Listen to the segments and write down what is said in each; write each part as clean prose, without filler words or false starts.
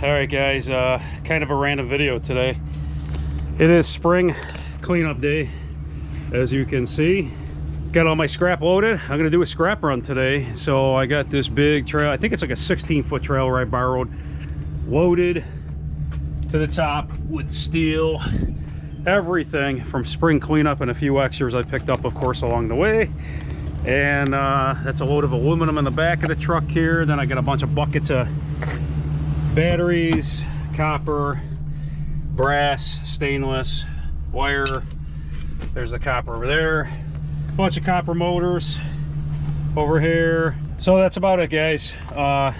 All right, guys, kind of a random video today. It is spring cleanup day, as you can see. Got all my scrap loaded. I'm gonna do a scrap run today. So I got this big trail. I think it's like a 16-foot trailer I borrowed, loaded to the top with steel, everything from spring cleanup and a few extras I picked up, of course, along the way. And that's a load of aluminum in the back of the truck here. Then I got a bunch of buckets of batteries, copper, brass, stainless, wire. There's the copper over there. A bunch of copper motors over here. So that's about it, guys. I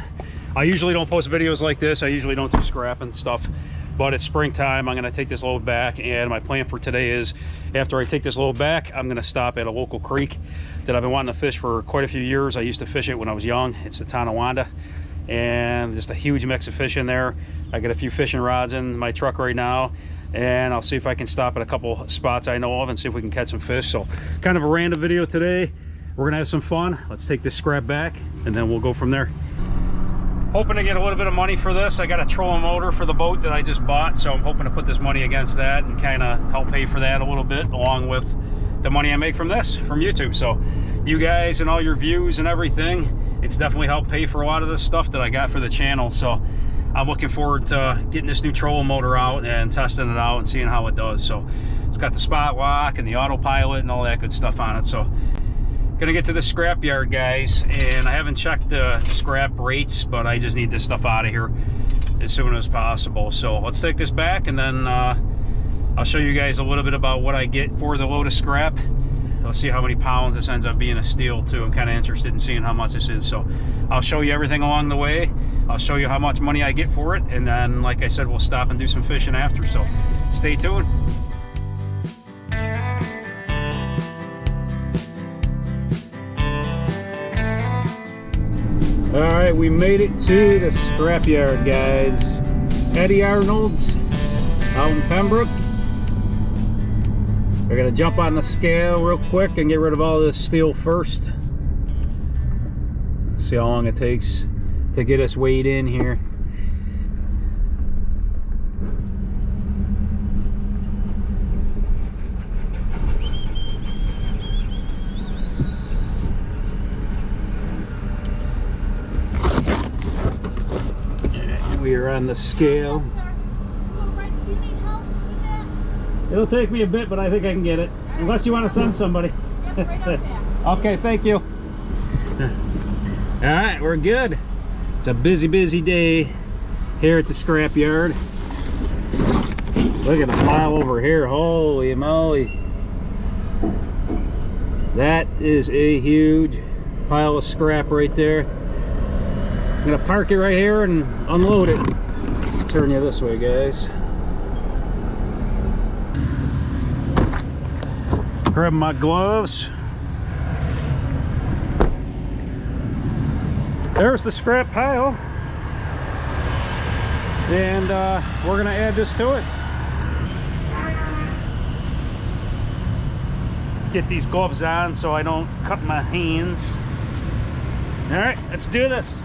usually don't post videos like this. I usually don't do scrap and stuff, but it's springtime. I'm going to take this load back, and my plan for today is after I take this load back, I'm going to stop at a local creek that I've been wanting to fish for quite a few years. I used to fish it when I was young. It's the Tonawanda, and just a huge mix of fish in there. I got a few fishing rods in my truck right now, and I'll see if I can stop at a couple spots I know of and see if we can catch some fish. So kind of a random video today. We're gonna have some fun. Let's take this scrap back and then we'll go from there. Hoping to get a little bit of money for this. I got a trolling motor for the boat that I just bought, so I'm hoping to put this money against that and kind of help pay for that a little bit, along with the money I make from this, from YouTube. So you guys and all your views and everything, it's definitely helped pay for a lot of this stuff that I got for the channel. So I'm looking forward to getting this new trolling motor out and testing it out and seeing how it does. So it's got the spot lock and the autopilot and all that good stuff on it. So gonna get to the scrap yard, guys, and I haven't checked the scrap rates, but I just need this stuff out of here as soon as possible. So let's take this back, and then I'll show you guys a little bit about what I get for the load of scrap. Let's see how many pounds this ends up being of steel too. I'm kind of interested in seeing how much this is. So I'll show you everything along the way. I'll show you how much money I get for it, and then, like I said, we'll stop and do some fishing after. So stay tuned. All right, we made it to the scrap yard, guys. Eddie Arnold's out in Pembroke. We're gonna jump on the scale real quick and get rid of all this steel first. Let's see how long it takes to get us weighed in here. We are on the scale. It'll take me a bit, but I think I can get it. Unless you want to send somebody. Okay, thank you. All right, we're good. It's a busy day here at the scrap yard. Look at the pile over here. Holy moly. That is a huge pile of scrap right there. I'm gonna park it right here and unload it. Turn you this way, guys. Grab my gloves. There's the scrap pile. And we're gonna add this to it. Get these gloves on so I don't cut my hands. All right, let's do this.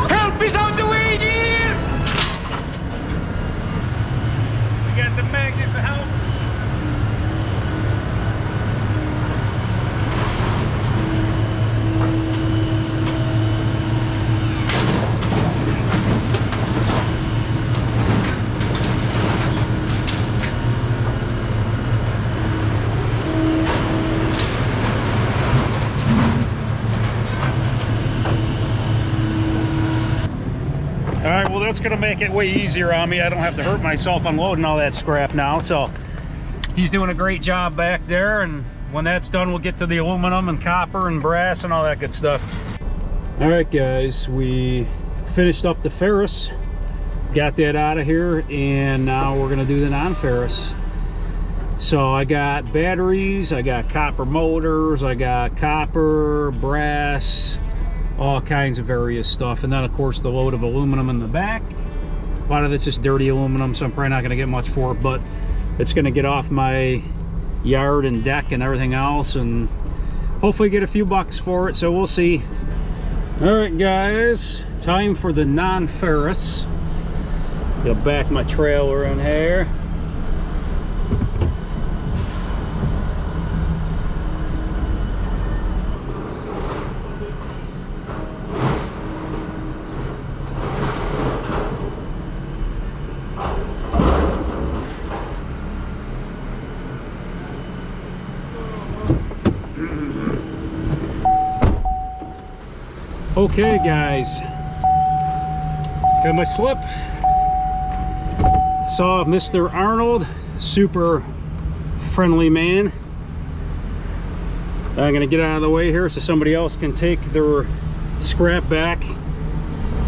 Help is on the way, dear! We got the magnet to help. All right, well, that's gonna make it way easier on me. I don't have to hurt myself unloading all that scrap now. So he's doing a great job back there, and when that's done, we'll get to the aluminum and copper and brass and all that good stuff. All right, guys, we finished up the ferrous, got that out of here, and now we're gonna do the non-ferrous. So I got batteries, I got copper motors, I got copper, brass, all kinds of various stuff, and then of course the load of aluminum in the back. A lot of it's just dirty aluminum, so I'm probably not going to get much for it, but it's going to get off my yard and deck and everything else, and hopefully get a few bucks for it, so we'll see. All right, guys, time for the non-ferrous. I'll back my trailer in here. Okay, guys, got my slip. Saw Mr. Arnold, super friendly man. I'm gonna get out of the way here so somebody else can take their scrap back,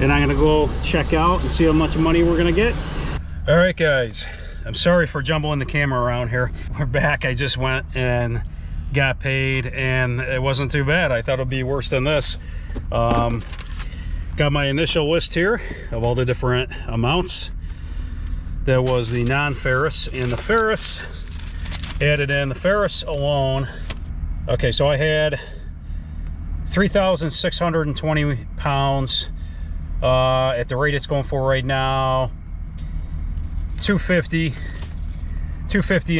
and I'm gonna go check out and see how much money we're gonna get. All right, guys, I'm sorry for jumbling the camera around here. We're back. I just went and got paid, and it wasn't too bad. I thought it'd be worse than this. Got my initial list here of all the different amounts. That was the non-ferrous and the ferrous. Added in the ferrous alone. Okay, so I had 3,620 pounds. At the rate it's going for right now, 250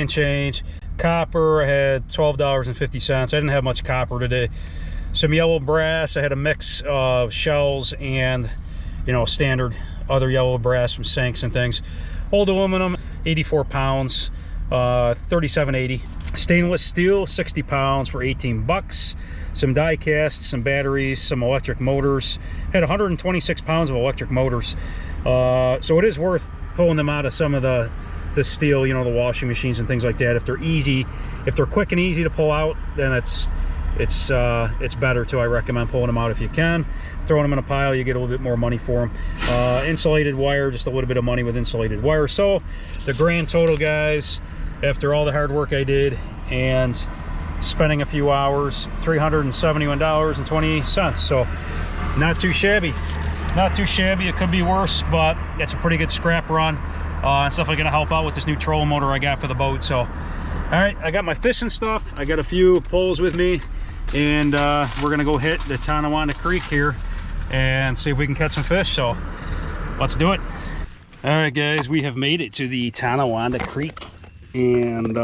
and change. Copper, I had $12.50. I didn't have much copper today. Some yellow brass. I had a mix of shells and, you know, standard other yellow brass from sinks and things. Old aluminum, 84 pounds, $37.80. Stainless steel, 60 pounds for 18 bucks. Some die casts, some batteries, some electric motors. Had 126 pounds of electric motors. So it is worth pulling them out of some of the steel, you know, the washing machines and things like that. If they're easy, if they're quick and easy to pull out, then it's better too. I recommend pulling them out if you can. Throwing them in a pile, you get a little bit more money for them. Insulated wire, just a little bit of money with insulated wire. So the grand total, guys, after all the hard work I did and spending a few hours, $371.20. So not too shabby. Not too shabby. It could be worse, but it's a pretty good scrap run. It's definitely going to help out with this new trolling motor I got for the boat. So all right, I got my fishing stuff. I got a few poles with me, and we're gonna go hit the Tonawanda Creek here and see if we can catch some fish. So let's do it. All right, guys, we have made it to the Tonawanda Creek, and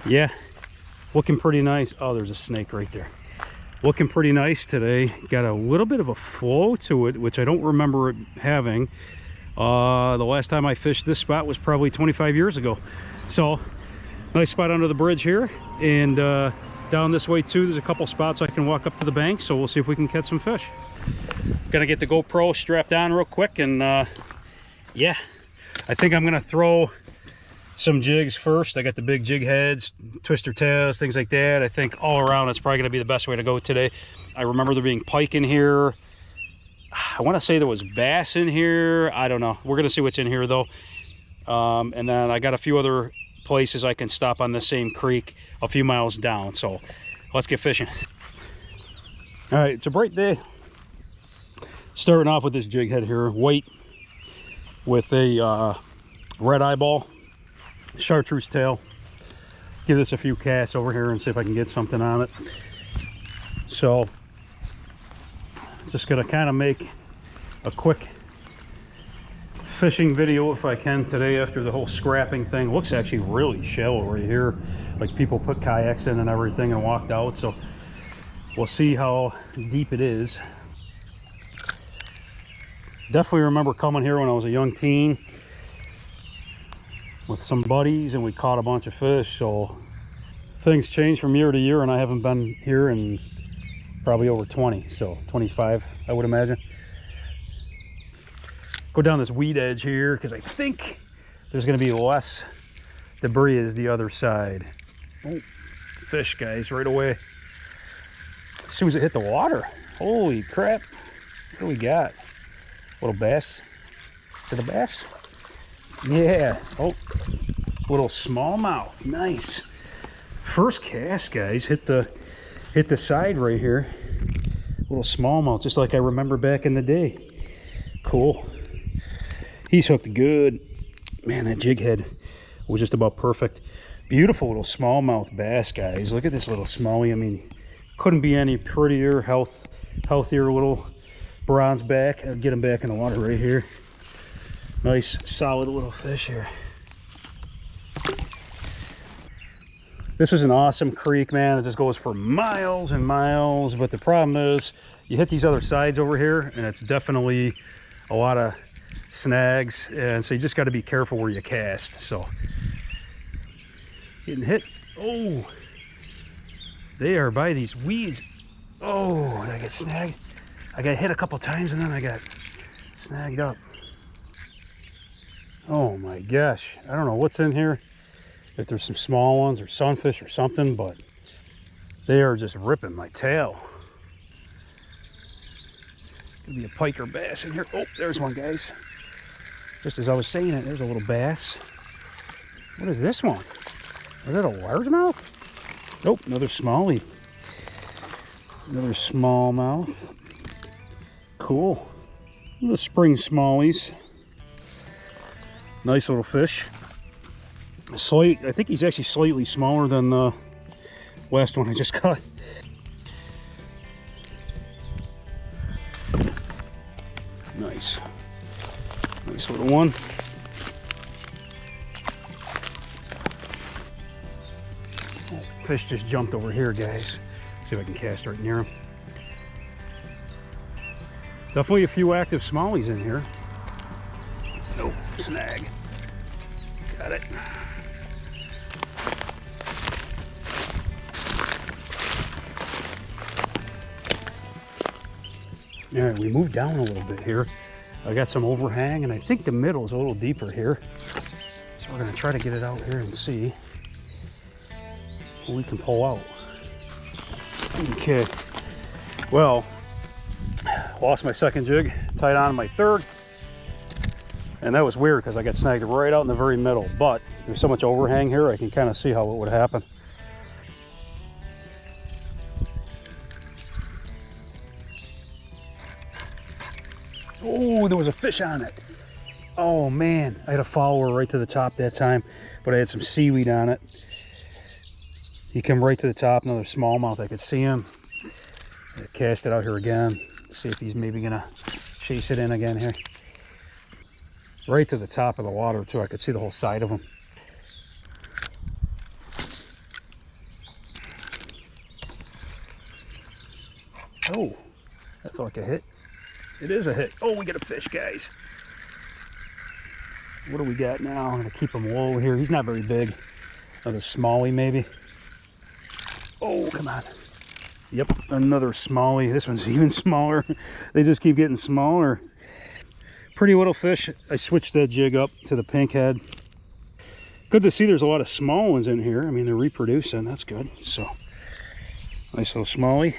yeah, looking pretty nice. Oh, there's a snake right there. Looking pretty nice today. Got a little bit of a flow to it, which I don't remember it having. The last time I fished this spot was probably 25 years ago. So nice spot under the bridge here, and down this way too, there's a couple spots I can walk up to the bank, so we'll see if we can catch some fish. Gonna get the GoPro strapped on real quick, and yeah, I think I'm gonna throw some jigs first. I got the big jig heads, twister tails, things like that. I think all around that's probably gonna be the best way to go today. I remember there being pike in here. I want to say there was bass in here. I don't know. We're gonna see what's in here though. And then I got a few other places I can stop on the same creek a few miles down, so let's get fishing. All right, it's a bright day. Starting off with this jig head here, white with a red eyeball, chartreuse tail. Give this a few casts over here and see if I can get something on it. So just gonna kind of make a quick fishing video if I can today after the whole scrapping thing. Looks actually really shallow right here, like people put kayaks in and everything and walked out, so we'll see how deep it is. Definitely remember coming here when I was a young teen with some buddies, and we caught a bunch of fish. So things change from year to year, and I haven't been here in probably over 20, so 25 I would imagine. Go down this weed edge here because I think there's going to be less debris as the other side. Oh, fish, guys, right away as soon as it hit the water. Holy crap, what do we got? Little bass. Is it a bass? Yeah. Oh, little smallmouth. Nice. First cast, guys. Hit the side right here. Little smallmouth, just like I remember back in the day. Cool. He's hooked good. Man, that jig head was just about perfect. Beautiful little smallmouth bass, guys. Look at this little smallie. I mean, couldn't be any prettier, healthier little bronze back. I'll get him back in the water right here. Nice, solid little fish here. This is an awesome creek, man. It just goes for miles and miles. But the problem is, you hit these other sides over here, and it's definitely a lot of snags. And so you just got to be careful where you cast. So, getting hit. Oh, they are by these weeds. Oh, did I get snagged? I got hit a couple times, and then I got snagged up. Oh my gosh, I don't know what's in here, if there's some small ones or sunfish or something, but they are just ripping my tail. Could be a pike or bass in here. Oh, there's one, guys. Just as I was saying it, there's a little bass. What is this one? Is that a largemouth? Nope, another smallie. Another smallmouth. Cool. Little spring smallies. Nice little fish. I think he's actually slightly smaller than the last one I just caught. Nice. Nice little one. Oh, fish just jumped over here, guys. See if I can cast right near him. Definitely a few active smallies in here. Nope, snag. Got it. All right, we moved down a little bit here. I got some overhang, and I think the middle is a little deeper here. So we're gonna try to get it out here and see what we can pull out. Okay, well, lost my second jig, tied on my third. And that was weird because I got snagged right out in the very middle, but there's so much overhang here, I can kind of see how it would happen. Oh, there was a fish on it. Oh man, I had a follower right to the top that time, but I had some seaweed on it. He came right to the top, another smallmouth. I could see him. I cast it out here again, see if he's maybe gonna chase it in again here. Right to the top of the water too. I could see the whole side of him. Oh, that felt like a hit. It is a hit. Oh, we got a fish, guys. What do we got now? I'm gonna keep him low here. He's not very big. Another smallie maybe. Oh, come on. Yep, another smallie. This one's even smaller. They just keep getting smaller. Pretty little fish. I switched that jig up to the pink head. Good to see there's a lot of small ones in here. I mean, they're reproducing. That's good. So, nice little smallie.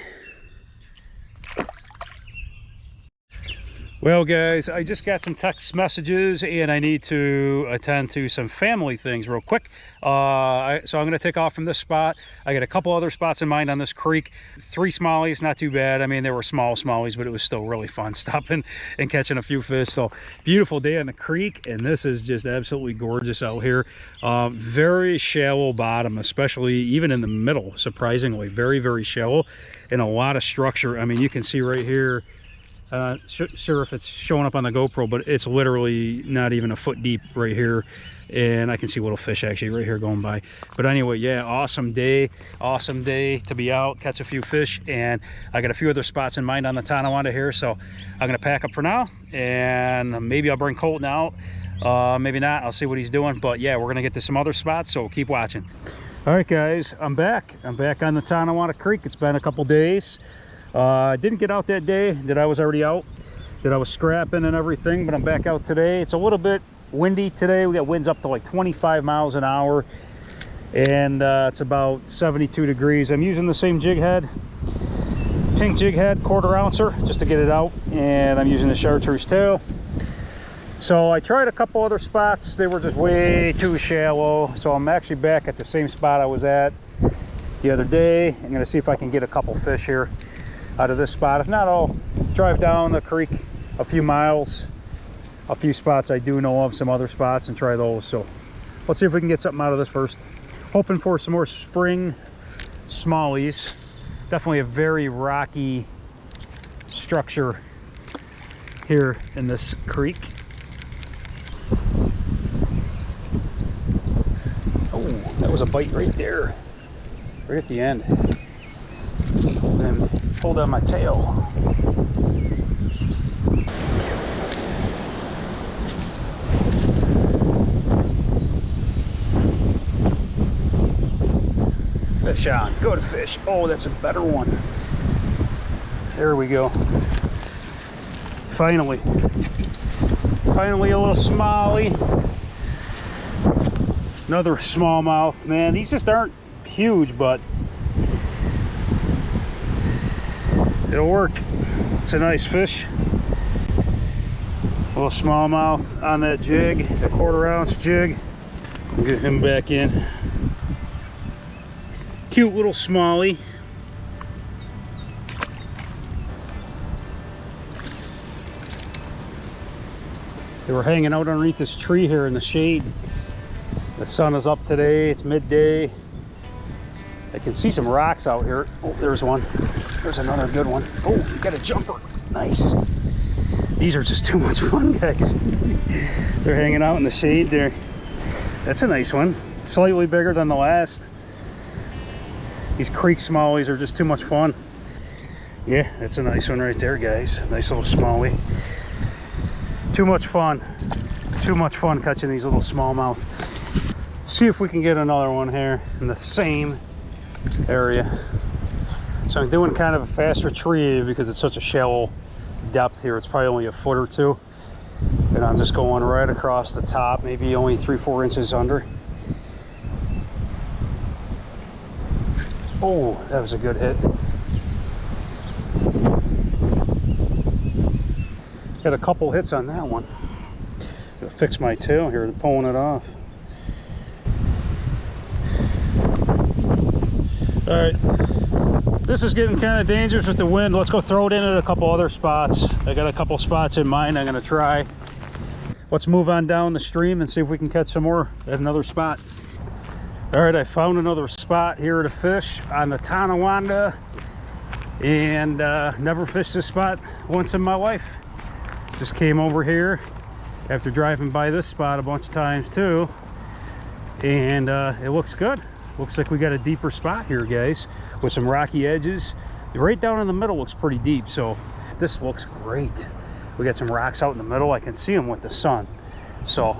Well, guys, I just got some text messages and I need to attend to some family things real quick. So I'm going to take off from this spot. I got a couple other spots in mind on this creek. 3 smallies, not too bad. I mean, they were small smallies, but it was still really fun stopping and catching a few fish. So beautiful day on the creek, and this is just absolutely gorgeous out here. Very shallow bottom, especially even in the middle, surprisingly. Very, very shallow and a lot of structure. I mean, you can see right here. Sure if it's showing up on the GoPro, but it's literally not even a foot deep right here, and I can see little fish actually right here going by. But anyway, yeah, awesome day to be out, catch a few fish, and I got a few other spots in mind on the Tonawanda here, so I'm gonna pack up for now, and maybe I'll bring Colton out, maybe not. I'll see what he's doing, but yeah, we're gonna get to some other spots, so keep watching. All right, guys, I'm back on the Tonawanda Creek. It's been a couple days. I didn't get out that day that I was already out, that I was scrapping and everything, but I'm back out today. It's a little bit windy today. We got winds up to like 25 miles an hour, and it's about 72 degrees. I'm using the same jig head, pink jig head, 1/4 ouncer, just to get it out, and I'm using the chartreuse tail. So I tried a couple other spots. They were just way too shallow, so I'm actually back at the same spot I was at the other day. I'm going to see if I can get a couple fish here out of this spot. If not, I'll drive down the creek a few miles a few spots I do know of, some other spots, and try those. So let's see if we can get something out of this first. Hoping for some more spring smallies. Definitely a very rocky structure here in this creek. Oh, that was a bite right there, right at the end. And then pulled on my tail. Fish on, good fish. Oh, that's a better one. There we go. Finally a little smallie. Another smallmouth. Man, these just aren't huge, but it'll work. It's a nice fish. A little smallmouth on that jig, a 1/4 ounce jig. Get him back in. Cute little smallie. They were hanging out underneath this tree here in the shade. The sun is up today, it's midday. I can see some rocks out here. Oh, there's one. There's another good one. Oh, you got a jumper. Nice. These are just too much fun, guys. They're hanging out in the shade there. That's a nice one. Slightly bigger than the last. These creek smallies are just too much fun. Yeah, that's a nice one right there, guys. Nice little smallie. Too much fun. Too much fun catching these little smallmouth. Let's see if we can get another one here in the same area. So I'm doing kind of a fast retrieve because it's such a shallow depth here. It's probably only a foot or two. And I'm just going right across the top, maybe only 3-4 inches under. Oh, that was a good hit. Got a couple hits on that one. Gotta fix my tail here, pulling it off. All right, this is getting kind of dangerous with the wind. Let's go throw it in at a couple other spots. I got a couple spots in mind I'm gonna try. Let's move on down the stream and see if we can catch some more at another spot. All right, I found another spot here to fish on the Tonawanda, and never fished this spot once in my life. Just came over here after driving by this spot a bunch of times too, and it looks good. Looks like we got a deeper spot here, guys, with some rocky edges. Right down in the middle looks pretty deep, so this looks great. We got some rocks out in the middle. I can see them with the sun, so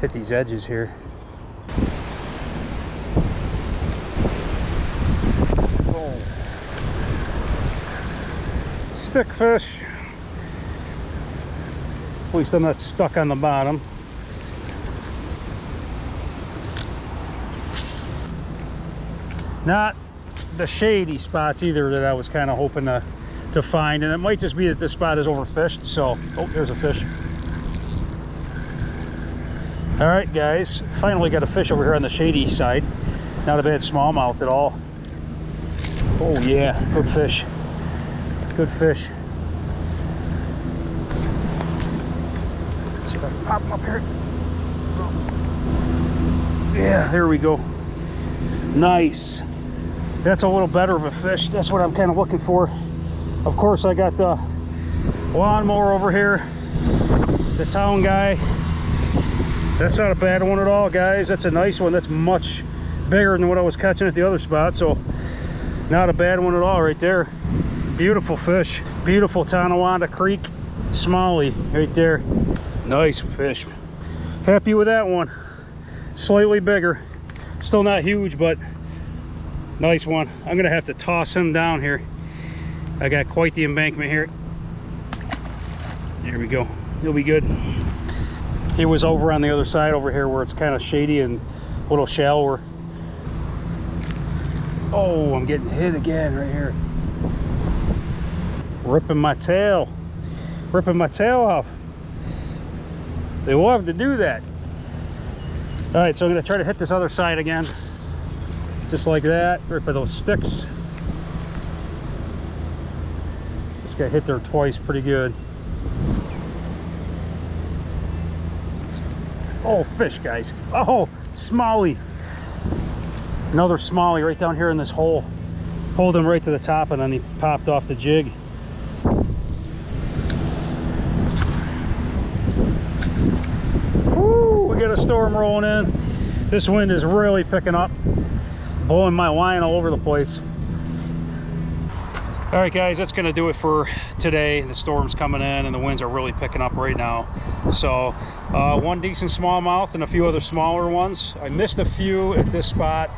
hit these edges here. Oh. Stick fish. At least I'm not stuck on the bottom. Not the shady spots either that I was kind of hoping to find, and it might just be that this spot is overfished. So, oh, there's a fish. All right, guys, finally got a fish over here on the shady side. Not a bad smallmouth at all. Oh yeah, good fish. Good fish. Let's see if I can pop him up here. Yeah, there we go. Nice. That's a little better of a fish. That's what I'm kind of looking for. Of course, I got the lawnmower over here, the town guy. That's not a bad one at all, guys. That's a nice one. That's much bigger than what I was catching at the other spot, so not a bad one at all right there. Beautiful fish. Beautiful Tonawanda Creek smallie right there. Nice fish. Happy with that one. Slightly bigger. Still not huge, but nice one. I'm gonna have to toss him down here. I got quite the embankment here. There we go. He'll be good. He was over on the other side over here where it's kind of shady and a little shallower. Oh, I'm getting hit again right here. Ripping my tail. Ripping my tail off. They love to do that. All right, so I'm gonna try to hit this other side again. Just like that, rip of those sticks. Just got hit there twice, pretty good. Oh, fish, guys. Oh, smallie. Another smallie right down here in this hole. Pulled him right to the top and then he popped off the jig. Woo, we got a storm rolling in. This wind is really picking up, blowing my line all over the place. All right, guys, that's gonna do it for today. The storm's coming in and the winds are really picking up right now. So one decent smallmouth and a few other smaller ones. I missed a few at this spot.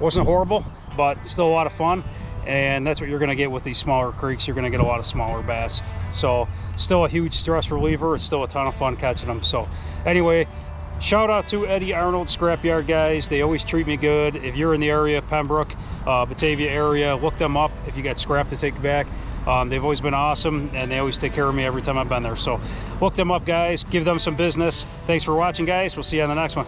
Wasn't horrible, but still a lot of fun. And that's what you're gonna get with these smaller creeks. You're gonna get a lot of smaller bass. So still a huge stress reliever. It's still a ton of fun catching them. So anyway, shout out to Eddie Arnold Scrapyard, guys. They always treat me good. If you're in the area, Pembroke, Batavia area, look them up if you got scrap to take back. They've always been awesome and they always take care of me every time I've been there. So look them up, guys. Give them some business. Thanks for watching, guys. We'll see you on the next one.